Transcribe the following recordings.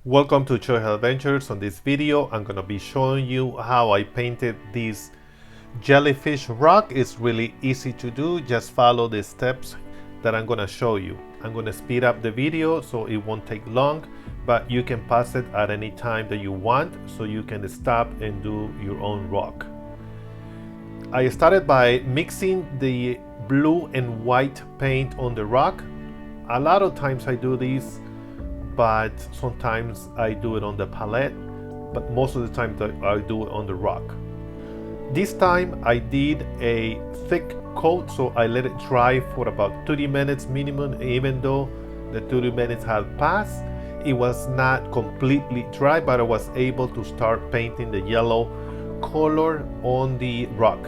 Welcome to Choice Adventures. On this video, I'm going to be showing you how I painted this jellyfish rock. It's really easy to do. Just follow the steps that I'm going to show you. I'm going to speed up the video so it won't take long, but you can pause it at any time that you want so you can stop and do your own rock. I started by mixing the blue and white paint on the rock. A lot of times I do this, but sometimes I do it on the palette, but most of the time I do it on the rock. This time I did a thick coat, so I let it dry for about 30 minutes minimum. Even though the 30 minutes had passed, it was not completely dry, but I was able to start painting the yellow color on the rock.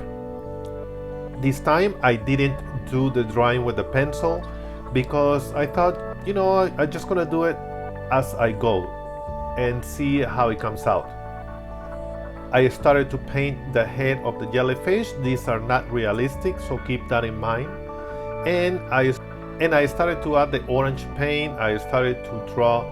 This time I didn't do the drawing with the pencil because I thought, I'm just gonna do it as I go and see how it comes out. I started to paint the head of the jellyfish. These are not realistic, so keep that in mind. And I started to add the orange paint. I started to draw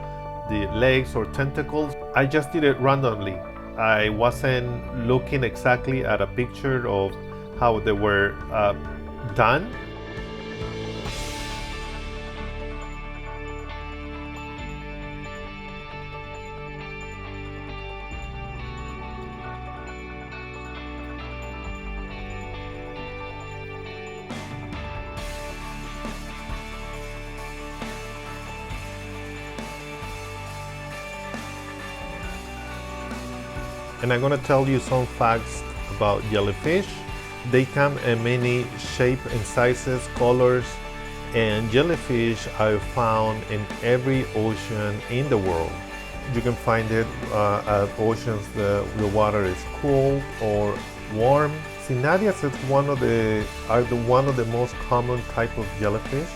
the legs or tentacles. I just did it randomly. I wasn't looking exactly at a picture of how they were done. And I'm going to tell you some facts about jellyfish. They come in many shapes and sizes, colors, and jellyfish are found in every ocean in the world. You can find it at oceans the water is cool or warm. Cynarias is one of the most common type of jellyfish.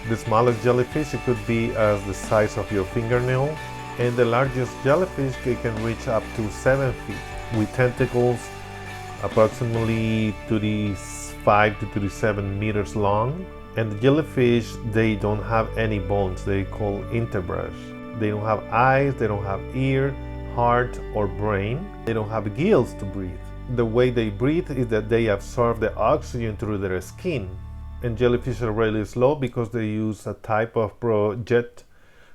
The smallest jellyfish, it could be as the size of your fingernail. And the largest jellyfish can reach up to 7 feet with tentacles approximately 35 to 37 meters long. And the jellyfish, they don't have any bones. They call invertebrates. They don't have eyes, they don't have ear, heart, or brain. They don't have gills to breathe. The way they breathe is that they absorb the oxygen through their skin. And jellyfish are really slow because they use a type of jet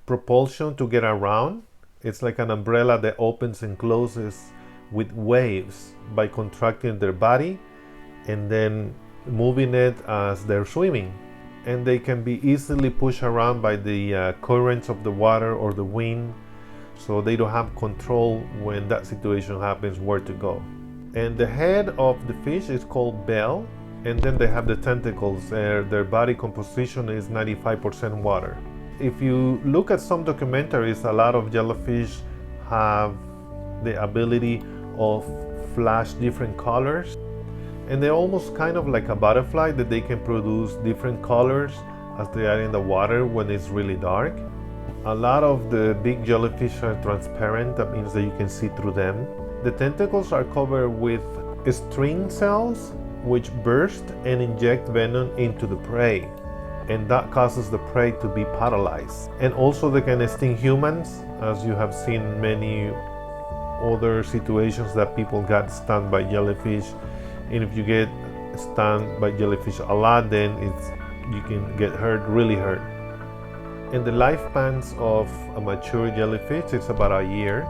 propulsion to get around. It's like an umbrella that opens and closes with waves by contracting their body and then moving it as they're swimming. And they can be easily pushed around by the currents of the water or the wind, so they don't have control when that situation happens where to go. And the head of the fish is called bell, and then they have the tentacles. Their body composition is 95% water. If you look at some documentaries, a lot of jellyfish have the ability of flash different colors, and they're almost kind of like a butterfly that they can produce different colors as they are in the water when it's really dark. A lot of the big jellyfish are transparent. That means that you can see through them. The tentacles are covered with string cells which burst and inject venom into the prey, and that causes the prey to be paralyzed. And also they can sting humans, as you have seen many other situations that people got stung by jellyfish. And if you get stung by jellyfish a lot, then you can get hurt, really hurt. And the lifespans of a mature jellyfish is about a year.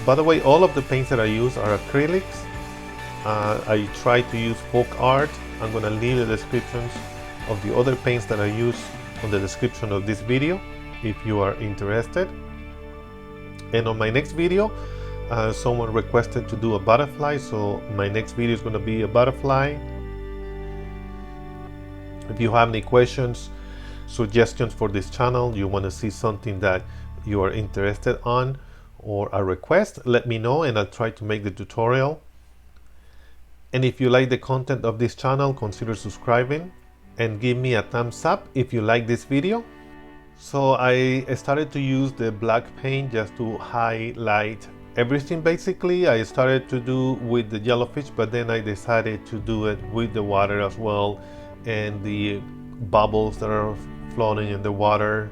By the way, all of the paints that I use are acrylics. I try to use folk art. I'm gonna leave the descriptions of the other paints that I use on the description of this video if you are interested. And on my next video, someone requested to do a butterfly, so my next video is gonna be a butterfly. If you have any questions, suggestions for this channel, you want to see something that you are interested on, or a request, let me know and I'll try to make the tutorial. And if you like the content of this channel, consider subscribing and give me a thumbs up if you like this video. So I started to use the black paint just to highlight everything. Basically, I started to do with the jellyfish, but then I decided to do it with the water as well, and the bubbles that are floating in the water.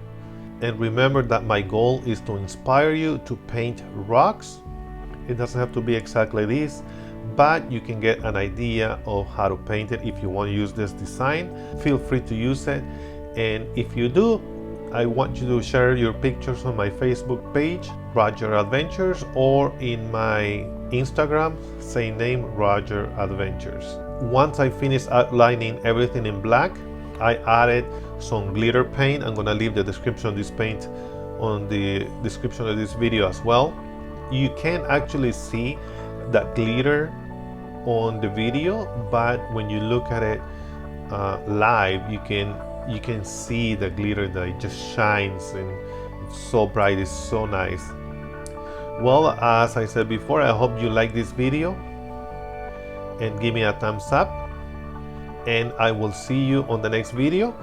And remember that my goal is to inspire you to paint rocks. It doesn't have to be exactly this, but you can get an idea of how to paint it. If you want to use this design, feel free to use it. And if you do, I want you to share your pictures on my Facebook page, Roger Adventures, or in my Instagram, same name, Roger Adventures. Once I finish outlining everything in black, I added some glitter paint. I'm gonna leave the description of this paint on the description of this video as well. You can actually see that glitter on the video, but when you look at it live, you can see the glitter that it just shines and it's so bright, it's so nice. Well, as I said before, I hope you like this video and give me a thumbs up, and I will see you on the next video.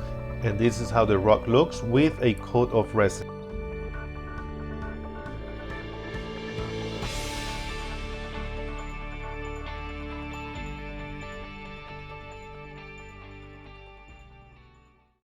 And this is how the rock looks with a coat of resin.